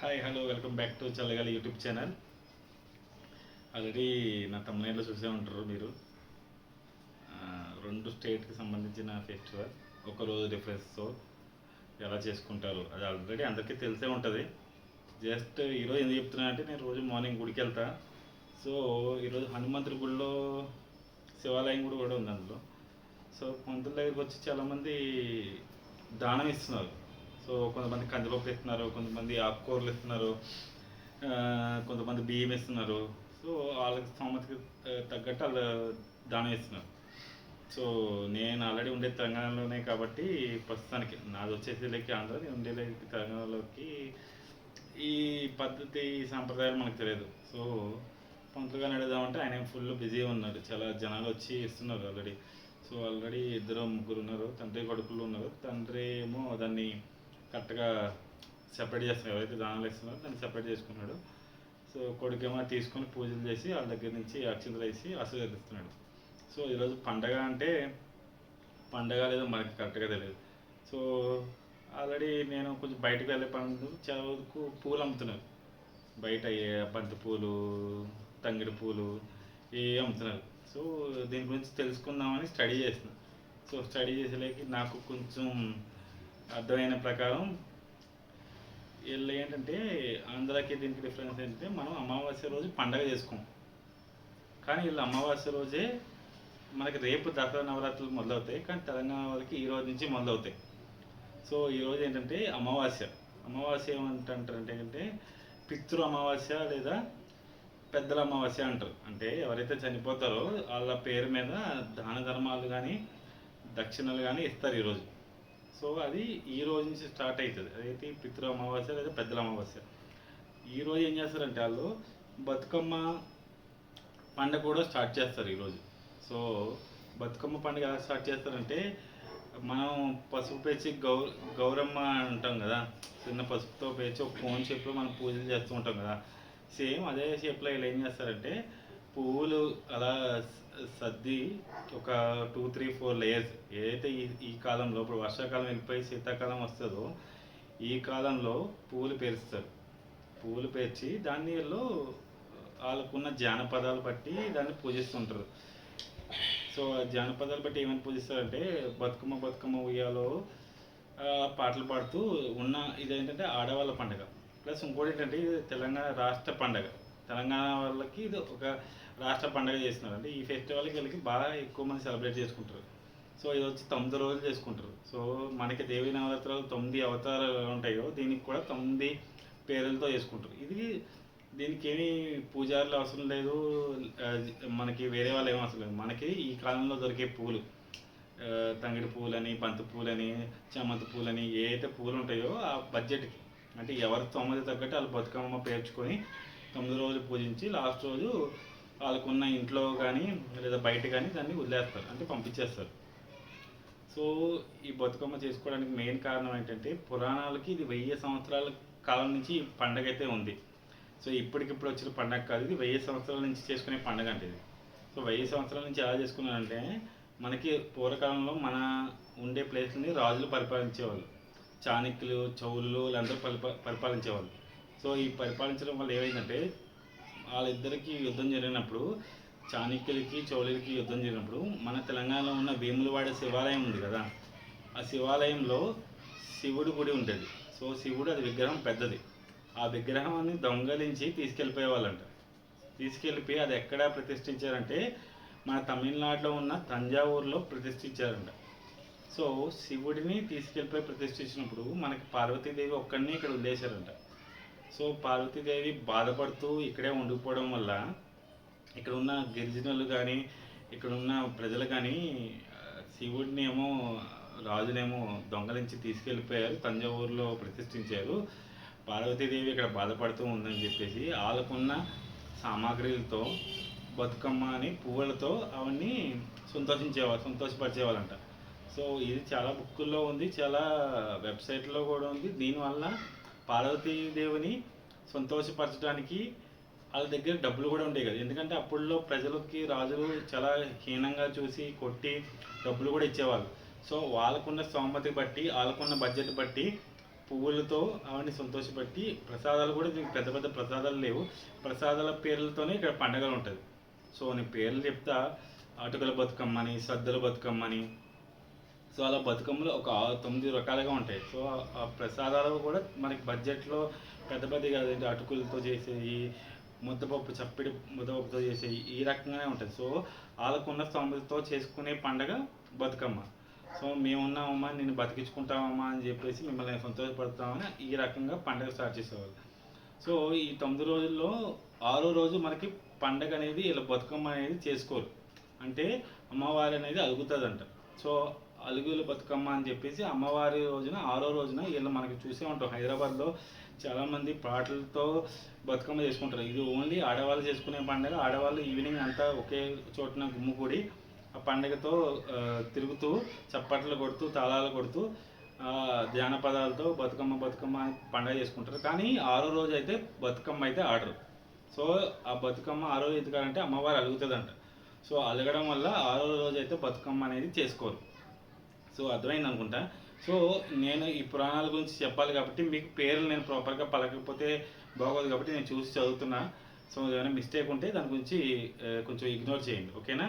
Hi hello welcome back to చల్లగాలి YouTube channel. Already నా తమిళనాడులో చూసే ఉంటారు మీరు. రెండు స్టేట్కి సంబంధించిన ఫెస్టివల్ ఒకరోజు డిఫరెన్స్తో ఎలా చేసుకుంటారు అది ఆల్రెడీ అందరికీ తెలిసే ఉంటుంది. జస్ట్ ఈరోజు ఎందుకు చెప్తున్నా అంటే నేను రోజు మార్నింగ్ గుడికి వెళ్తా. సో ఈరోజు హనుమంతుడి గుడిలో శివాలయం కూడా ఉంది అందులో. సో పంతుల దగ్గరికి వచ్చి చాలామంది దానం ఇస్తున్నారు. సో కొంతమంది కందిపప్పు ఇస్తున్నారు, కొంతమంది ఆకుకూరలు ఇస్తున్నారు, కొంతమంది బియ్యం ఇస్తున్నారు. సో వాళ్ళకి స్తోమతకి తగ్గట్టు వాళ్ళు దానం ఇస్తున్నారు. సో నేను ఆల్రెడీ ఉండేది తెలంగాణలోనే కాబట్టి ప్రస్తుతానికి నాది వచ్చేసి లెక్క ఆంధ్ర, నేను ఉండేది తెలంగాణలోకి ఈ పద్ధతి ఈ సాంప్రదాయాలు మనకు తెలియదు. సో పంతులుగా నడుదామంటే ఆయన ఫుల్ బిజీ ఉన్నాడు, చాలా జనాలు వచ్చి ఇస్తున్నారు ఆల్రెడీ. సో ఆల్రెడీ ఇద్దరు ముగ్గురు ఉన్నారు, తండ్రి కొడుకులు ఉన్నారు. తండ్రి ఏమో దాన్ని కరెక్ట్గా సెపరేట్ చేస్తున్నాడు, ఎవరైతే దానాలు ఇస్తున్నారో దాన్ని సెపరేట్ చేసుకున్నాడు. సో కొడుకేమో తీసుకొని పూజలు చేసి వాళ్ళ దగ్గర నుంచి అక్షంతలు వేసి ఆశీర్వదిస్తున్నాడు. సో ఈరోజు పండగ అంటే పండగ లేదో మనకి కరెక్ట్గా తెలియదు. సో ఆల్రెడీ నేను కొంచెం బయటకు వెళ్ళే పనులు చాలా వరకు పూలు అమ్ముతున్నారు బయట, బంతి పూలు, తంగిడి పూలు ఏ అమ్ముతున్నారు. సో దీని గురించి తెలుసుకుందామని స్టడీ చేస్తున్నాను. సో స్టడీ చేసేలేకి నాకు కొంచెం అర్థమైన ప్రకారం వీళ్ళు ఏంటంటే ఆంధ్రాకి దీనికి డిఫరెన్స్ ఏంటంటే మనం అమావాస్య రోజు పండగ చేసుకోం, కానీ వీళ్ళు అమావాస్య రోజే మనకి రేపు దసరా నవరాత్రులు మొదలవుతాయి, కానీ తెలంగాణ వాళ్ళకి ఈ రోజు నుంచి మొదలవుతాయి. సో ఈరోజు ఏంటంటే అమావాస్య. అమావాస్య ఏమంటారంటే పితృ అమావాస్య లేదా పెద్దల అమావాస్య అంటారు. అంటే ఎవరైతే చనిపోతారో వాళ్ళ పేరు మీద దాన ధర్మాలు కానీ దక్షిణలు కానీ ఇస్తారు ఈరోజు. సో అది ఈ రోజు నుంచి స్టార్ట్ అవుతుంది. అదైతే పితృ అమావాస్య లేదా పెద్దల అమావాస్య. ఈరోజు ఏం చేస్తారంటే వాళ్ళు బతుకమ్మ పండుగ కూడా స్టార్ట్ చేస్తారు ఈరోజు. సో బతుకమ్మ పండుగ ఎలా స్టార్ట్ చేస్తారంటే మనం పసుపు పేర్చి గౌరమ్మ అంటాం కదా, చిన్న పసుపుతో పేర్చి ఒక కోన్ షేప్లో మనం పూజలు చేస్తూ ఉంటాం కదా, సేమ్ అదే షేప్లో వీళ్ళు ఏం చేస్తారంటే పువ్వులు అలా సర్ది ఒక 2, 3, 4 లేయర్స్ ఏదైతే ఈ కాలంలో ఇప్పుడు వర్షాకాలం వెళ్ళిపోయి శీతాకాలం వస్తుందో ఈ కాలంలో పువ్వులు పేరుస్తారు. పువ్వులు పేర్చి దాన్ని వీళ్ళు వాళ్ళకున్న జానపదాలు బట్టి దాన్ని పూజిస్తుంటారు. సో జానపదాలు బట్టి ఏమైనా పూజిస్తారంటే బతుకమ్మ బతుకమ్మ ఉయ్యాలో పాటలు పాడుతూ ఉన్న ఇదేంటంటే ఆడవాళ్ళ పండుగ. ప్లస్ ఇంకోటి ఏంటంటే ఇది తెలంగాణ రాష్ట్ర పండుగ. తెలంగాణ వాళ్ళకి ఇది ఒక రాష్ట్ర పండుగ చేస్తున్నారు. అంటే ఈ ఫెస్టివల్కి వీళ్ళకి బాగా ఎక్కువ మంది సెలబ్రేట్ చేసుకుంటారు. సో ఇది వచ్చి 9 రోజులు చేసుకుంటారు. సో మనకి దేవీ నవరాత్రులు 9 అవతారాలు ఉంటాయో దీనికి కూడా 9 పేర్లతో చేసుకుంటారు. దీనికి ఏమీ పూజారులు అవసరం లేదు, మనకి వేరే వాళ్ళు ఏమీ అవసరం లేదు. మనకి ఈ కాలంలో దొరికే పూలు తంగిడి పూలని, బంతి పూలని, చామంతి పూలని ఏదైతే పూలు ఉంటాయో ఆ బడ్జెట్కి అంటే ఎవరి 9 తగ్గట్టు వాళ్ళు బతుకమ్మ పేర్చుకొని 9 రోజులు పూజించి లాస్ట్ రోజు వాళ్ళకున్న ఇంట్లో కానీ లేదా బయట కానీ దాన్ని వదిలేస్తారు, అంటే పంపించేస్తారు. సో ఈ బతుకమ్మ చేసుకోవడానికి మెయిన్ కారణం ఏంటంటే పురాణాలకి ఇది 1000 సంవత్సరాల కాలం నుంచి ఈ పండగ అయితే ఉంది. సో ఇప్పటికిప్పుడు వచ్చిన పండగ కాదు, ఇది 1000 సంవత్సరాల నుంచి చేసుకునే పండగ అంటే ఇది. సో 1000 సంవత్సరాల నుంచి ఎలా చేసుకున్నారంటే మనకి పూర్వకాలంలో మన ఉండే ప్లేస్ని రాజులు పరిపాలించేవాళ్ళు, చాణక్యులు, చౌళ్ళు వీళ్ళందరూ పరిపాలించేవాళ్ళు. సో ఈ పరిపాలించడం వల్ల ఏమైందంటే వాళ్ళిద్దరికీ యుద్ధం జరిగినప్పుడు, చాణక్యులకి చౌళులకి యుద్ధం జరిగినప్పుడు మన తెలంగాణలో ఉన్న వేములవాడ శివాలయం ఉంది కదా, ఆ శివాలయంలో శివుడి గుడి ఉంటుంది. సో శివుడు అది విగ్రహం పెద్దది, ఆ విగ్రహాన్ని దొంగలించి తీసుకెళ్ళిపోయేవాళ్ళంట. తీసుకెళ్ళిపోయి అది ఎక్కడ ప్రతిష్ఠించారంటే మన తమిళనాడులో ఉన్న తంజావూరులో ప్రతిష్ఠించారంట. సో శివుడిని తీసుకెళ్ళిపోయి ప్రతిష్ఠించినప్పుడు మనకి పార్వతీదేవి ఒక్కడిని ఇక్కడ వదిలేశారంట. సో పార్వతీదేవి బాధపడుతూ ఇక్కడే ఉండిపోవడం వల్ల ఇక్కడ ఉన్న గిరిజనులు కానీ ఇక్కడ ఉన్న ప్రజలు కానీ శివుడిని ఏమో రాజునేమో దొంగలించి తీసుకెళ్ళిపోయారు, తంజావూరులో ప్రతిష్ఠించారు, పార్వతీదేవి ఇక్కడ బాధపడుతూ ఉందని చెప్పేసి వాళ్ళకున్న సామాగ్రిలతో బతుకమ్మ అని పువ్వులతో అవన్నీ సంతోషపరిచేవాళ్ళంట. సో ఇది చాలా బుక్కుల్లో ఉంది, చాలా వెబ్సైట్లో కూడా ఉంది. దీనివల్ల పార్వతీదేవిని సంతోషపరచడానికి వాళ్ళ దగ్గర డబ్బులు కూడా ఉండేవి కదా, ఎందుకంటే అప్పుడులో ప్రజలకి రాజులు చాలా హీనంగా చూసి కొట్టి డబ్బులు కూడా ఇచ్చేవాళ్ళు. సో వాళ్ళకున్న స్తోమతి బట్టి వాళ్ళకున్న బడ్జెట్ బట్టి పువ్వులతో ఆవిడని సంతోషపెట్టి ప్రసాదాలు కూడా దీనికి పెద్ద పెద్ద ప్రసాదాలు లేవు, ప్రసాదాల పేర్లతోనే ఇక్కడ పండగలు ఉంటుంది. సో నేను పేర్లు చెప్తా, అటుకుల బతుకమ్మని, సద్దుల బతుకమ్మని. సో అలా బతుకమ్మలు ఒక 9 రకాలుగా ఉంటాయి. సో ఆ ప్రసాదాలు కూడా మనకి బడ్జెట్లో పెద్ద పెద్దవి కాదండి, అటుకులతో చేసేవి, ముద్దపప్పు చప్పిడి ముద్దపప్పుతో చేసేవి ఈ రకంగానే ఉంటుంది. సో వాళ్ళకున్న స్తోమతతో చేసుకునే పండగ బతుకమ్మ. సో మేమున్నామమ్మా, నేను బతికించుకుంటామమ్మా అని చెప్పేసి మిమ్మల్ని సంతోషపడతామని ఈ రకంగా పండగ స్టార్ట్ చేసేవాళ్ళు. సో ఈ 9 రోజుల్లో 6వ రోజు మనకి పండగ అనేది ఇలా బతుకమ్మ అనేది చేసుకోరు. అంటే అమ్మవారి అనేది అలుగుతుందంట. సో అలుగుల బతుకమ్మ అని చెప్పేసి అమ్మవారి రోజున 6వ రోజున వీళ్ళు మనకి చూసే ఉంటాం, హైదరాబాద్లో చాలామంది పాటలతో బతుకమ్మ చేసుకుంటారు. ఇది ఓన్లీ ఆడవాళ్ళు చేసుకునే పండుగ. ఆడవాళ్ళు ఈవినింగ్ అంతా ఒకే చోటున గుమ్ముకూడి ఆ పండుగతో తిరుగుతూ చప్పట్లు కొడుతూ తాళాలు కొడుతూ జానపదాలతో బతుకమ్మ బతుకమ్మ అని పండుగ చేసుకుంటారు. కానీ 6వ రోజు అయితే బతుకమ్మ అయితే ఆడరు. సో ఆ బతుకమ్మ 6వ రోజు ఎందుకంటే అమ్మవారు అలుగుతుందంట. సో అలగడం వల్ల 6వ రోజు అయితే బతుకమ్మ అనేది చేసుకోరు. సో అర్థమైంది అనుకుంటా. సో నేను ఈ పురాణాల గురించి చెప్పాలి కాబట్టి మీకు పేర్లు నేను ప్రాపర్గా పలకపోతే బాగోదు కాబట్టి నేను చూసి చదువుతున్నా. సో ఏమైనా మిస్టేక్ ఉంటే దాని గురించి కొంచెం ఇగ్నోర్ చేయండి, ఓకేనా.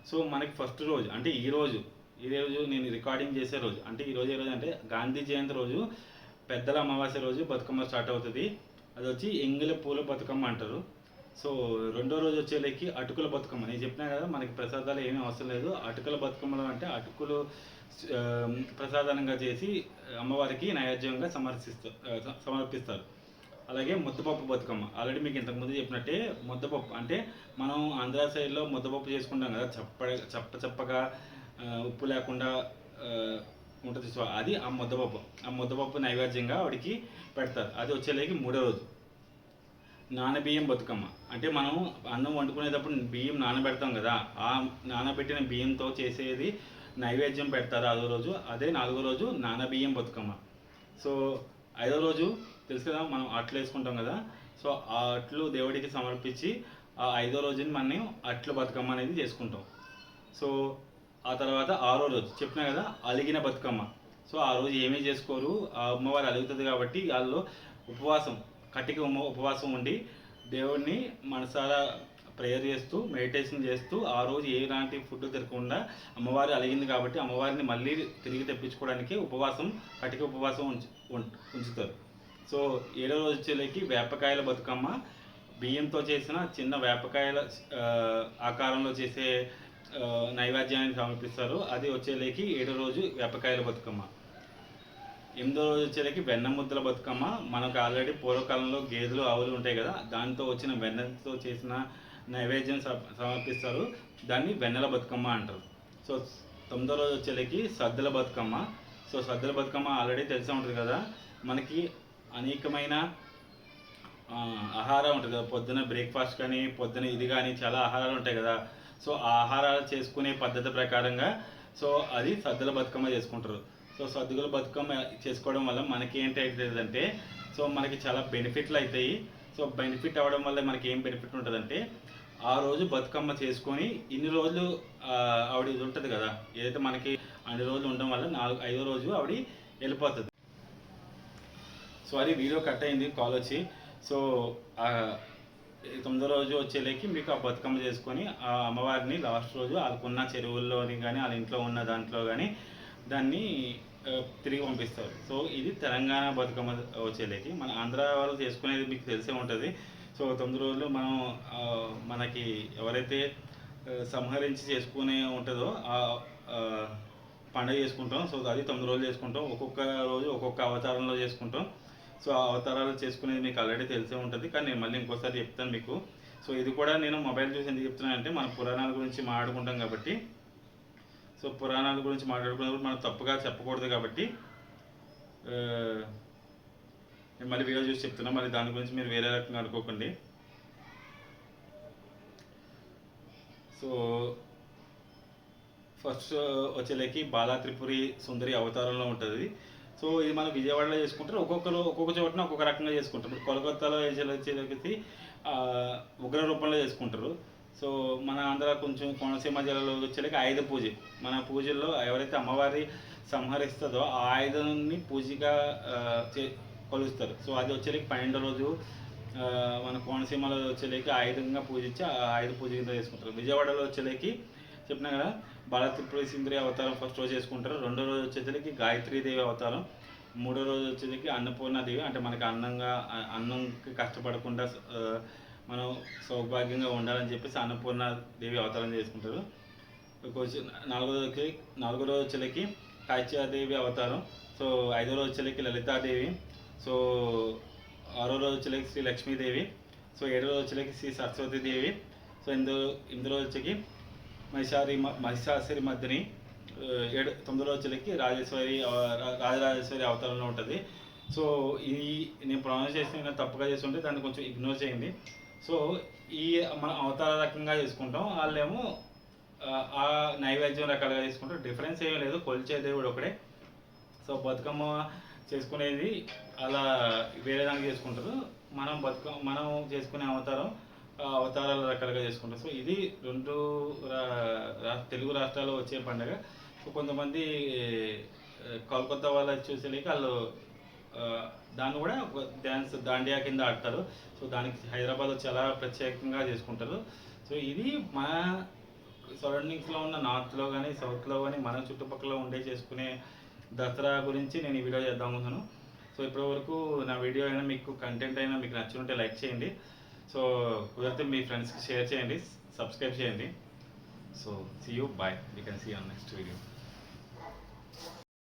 సో మనకి ఫస్ట్ రోజు అంటే ఈ రోజు నేను రికార్డింగ్ చేసే రోజు అంటే ఈ రోజు అంటే గాంధీ జయంతి రోజు, పెద్దల అమావాస్య రోజు బతుకమ్మ స్టార్ట్ అవుతుంది. అది వచ్చి ఎంగిలి పూల బతుకమ్మ అంటారు. సో రెండో రోజు వచ్చేలేకి అటుకుల బతుకమ్మ. నేను చెప్పినా కదా మనకి ప్రసాదాలు ఏమీ అవసరం లేదు. అటుకుల బతుకమ్మలు అంటే అటుకులు ప్రసాదంగా చేసి అమ్మవారికి నైవేద్యంగా సమర్పిస్తారు. అలాగే ముద్దపప్పు బతుకమ్మ. ఆల్రెడీ మీకు ఇంతకుముందు చెప్పినట్టే ముద్దపప్పు అంటే మనం ఆంధ్ర సైడ్లో ముద్దపప్పు చేసుకుంటాం కదా, చప్పగా ఉప్పు లేకుండా ఉంటుంది. సో అది ఆ ముద్దపప్పు నైవేద్యంగా ఆవిడికి పెడతారు. అది వచ్చేలేకి 3వ రోజు నానబియ్యం బతుకమ్మ. అంటే మనం అన్నం వండుకునేటప్పుడు బియ్యం నానబెడతాం కదా, ఆ నానబెట్టిన బియ్యంతో చేసేది నైవేద్యం పెడతారు 6వ రోజు. అదే 4వ రోజు నానబియ్యం బతుకమ్మ. సో 5వ రోజు తెలుసు కదా, మనం అట్లు వేసుకుంటాం కదా. సో ఆ అట్లు దేవుడికి సమర్పించి ఆ 5వ రోజుని మనం అట్ల బతుకమ్మ అనేది చేసుకుంటాం. సో ఆ తర్వాత 6వ రోజు చెప్పినా కదా అలిగిన బతుకమ్మ. సో ఆ రోజు ఏమీ చేసుకోరు, ఆ అమ్మవారు అలుగుతుంది కాబట్టి వాళ్ళు కట్టిక ఉపవాసం ఉండి దేవుడిని మనసారా ప్రేయర్ చేస్తూ మెడిటేషన్ చేస్తూ ఆ రోజు ఎలాంటి ఫుడ్ తినకుండా అమ్మవారి అలిగింది కాబట్టి అమ్మవారిని మళ్ళీ తిరిగి తెప్పించుకోవడానికి కటిక ఉపవాసం ఉంచుతారు. సో 7వ రోజు వచ్చేలేకి వేపకాయల బతుకమ్మ. బియ్యంతో చేసిన చిన్న వేపకాయల ఆకారంలో చేసే నైవేద్యాన్ని సమర్పిస్తారు. అది వచ్చేలేకి 7వ రోజు వేపకాయల బతుకమ్మ. 8వ రోజు వచ్చేలేకి వెన్న ముద్దల బతుకమ్మ. మనకు ఆల్రెడీ పూర్వకాలంలో గేదెలు ఆవులు ఉంటాయి కదా, దాంతో వచ్చిన వెన్నతో చేసిన నైవేద్యం సమర్పిస్తారు. దాన్ని వెన్నెల బతుకమ్మ అంటారు. సో 9వ రోజు వచ్చేలేకి సద్దుల బతుకమ్మ. సో సద్దుల బతుకమ్మ ఆల్రెడీ తెలిసే ఉంటుంది కదా, మనకి అనేకమైన ఆహారం ఉంటుంది కదా, పొద్దున బ్రేక్ఫాస్ట్ కానీ పొద్దున ఇది కానీ చాలా ఆహారాలు ఉంటాయి కదా. సో ఆ ఆహారాలు చేసుకునే పద్ధతి ప్రకారంగా సో అది సద్దుల బతుకమ్మ చేసుకుంటారు. సో సద్దుల బతుకమ్మ చేసుకోవడం వల్ల మనకి ఏంటంటే సో మనకి చాలా బెనిఫిట్లు అవుతాయి. సో బెనిఫిట్ అవ్వడం వల్ల మనకి ఏం బెనిఫిట్ ఉంటుందంటే, ఆ రోజు బతుకమ్మ చేసుకొని ఇన్ని రోజులు ఆవిడ ఇది ఉంటుంది కదా, ఏదైతే మనకి అన్ని రోజులు ఉండడం వల్ల 5వ రోజు ఆవిడ వెళ్ళిపోతుంది. సో అది వీడియో కట్ అయింది కాల్ వచ్చి. సో 9వ రోజు వచ్చేలేకి మీకు ఆ బతుకమ్మ చేసుకొని ఆ అమ్మవారిని లాస్ట్ రోజు వాళ్ళకున్న చెరువుల్లోని కానీ వాళ్ళ ఇంట్లో ఉన్న దాంట్లో కానీ దాన్ని తిరిగి పంపిస్తారు. సో ఇది తెలంగాణ బతుకమ్మ వచ్చేలేకి. మన ఆంధ్ర వాళ్ళు చేసుకునేది మీకు తెలిసే ఉంటుంది. సో 9 రోజులు మనం మనకి ఎవరైతే సంహరించి చేసుకునే ఉంటుందో ఆ పండుగ చేసుకుంటాం. సో అది 9 రోజులు చేసుకుంటాం. ఒక్కొక్క రోజు ఒక్కొక్క అవతారంలో చేసుకుంటాం. సో ఆ అవతారాలు చేసుకునేది మీకు ఆల్రెడీ తెలిసే ఉంటుంది, కానీ నేను మళ్ళీ ఇంకోసారి చెప్తాను మీకు. సో ఇది కూడా నేను మొబైల్ చూసి ఎందుకు చెప్తున్నానంటే మన పురాణాల గురించి మాట్లాడుకుంటాం కాబట్టి. సో పురాణాల గురించి మాట్లాడుకున్నప్పుడు మనం తప్పుగా చెప్పకూడదు కాబట్టి నేను మళ్ళీ వీడియో చూసి చెప్తున్నా. మరి దాని గురించి మీరు వేరే రకంగా అనుకోకండి. సో ఫస్ట్ వచ్చేలేకి బాలా త్రిపురి సుందరి అవతారంలో ఉంటుంది. సో ఇది మనం విజయవాడలో చేసుకుంటారు, ఒక్కొక్క చోటన ఒక్కొక్క రకంగా చేసుకుంటారు. ఇప్పుడు కోలకత్తాలో వచ్చేసి ఉగ్ర రూపంలో చేసుకుంటారు. సో మన ఆంధ్ర కొంచెం కోనసీమ జిల్లాలో వచ్చేలాగా ఆయుధ పూజ. మన పూజల్లో ఎవరైతే అమ్మవారి సంహరిస్తుందో ఆ ఆయుధాన్ని పూజగా కొలుస్తారు. సో అది వచ్చేకి 12వ రోజు మన కోనసీమలో వచ్చేలేకి ఆయుధంగా పూజించి ఆ ఆయుధ పూజ కింద చేసుకుంటారు. విజయవాడలో వచ్చేలేకి చెప్పినా కదా, బాల త్రిపుర సుందరి అవతారం ఫస్ట్ రోజు చేసుకుంటారు. రెండో రోజు వచ్చేసరికి గాయత్రీదేవి అవతారం, మూడో రోజు వచ్చేసరికి అన్నపూర్ణాదేవి, అంటే మనకి అన్నంకి కష్టపడకుండా మనం సౌభాగ్యంగా ఉండాలని చెప్పేసి అన్నపూర్ణాదేవి అవతారం చేసుకుంటారు. నాలుగో రోజు వచ్చేలకి కాత్యాదేవి అవతారం. సో ఐదో రోజు వచ్చేలకి లలితాదేవి. సో ఆరో రోజు వచ్చేలకి శ్రీ లక్ష్మీదేవి. సో ఏడో రోజు వచ్చేలకి శ్రీ సరస్వతీదేవి. సో ఇందులో వచ్చేకి మహిషాసురి మధ్యని. 9వ రోజు వచ్చేలకి రాజరాజేశ్వరి అవతారంలో ఉంటుంది. సో ఈ నేను ప్రొనౌన్స్ చేసిన తప్పుగా చేస్తుంటే దాన్ని కొంచెం ఇగ్నోర్ చేయండి. సో ఈ మనం అవతార రకంగా చేసుకుంటాం, వాళ్ళేమో ఆ నైవేద్యం రకాలుగా చేసుకుంటారు. డిఫరెన్స్ ఏమీ లేదు, కొలిచే దేవుడు ఒకడే. సో బతుకమ్మ చేసుకునేది అలా వేరే దానికి చేసుకుంటారు. మనం చేసుకునే అవతారాల రకాలుగా చేసుకుంటారు. సో ఇది 2 తెలుగు రాష్ట్రాల్లో వచ్చే పండుగ. సో కొంతమంది కోల్కతా వాళ్ళు చూసేలేక వాళ్ళు దాన్ని కూడా డ్యాన్స్ దాండియా కింద ఆడతారు. సో దానికి హైదరాబాద్లో చాలా ప్రత్యేకంగా చేసుకుంటారు. సో ఇది మన సరౌండింగ్స్లో ఉన్న నార్త్లో కానీ సౌత్లో కానీ మన చుట్టుపక్కల ఉండే చేసుకునే దసరా గురించి నేను ఈ వీడియో చేద్దాం అనుకున్నాను. సో ఇప్పటివరకు నా వీడియో అయినా మీకు కంటెంట్ అయినా మీకు నచ్చుంటే లైక్ చేయండి. సో కుదిరితే మీ ఫ్రెండ్స్కి షేర్ చేయండి, సబ్స్క్రైబ్ చేయండి. So see you, bye. You can see on next video.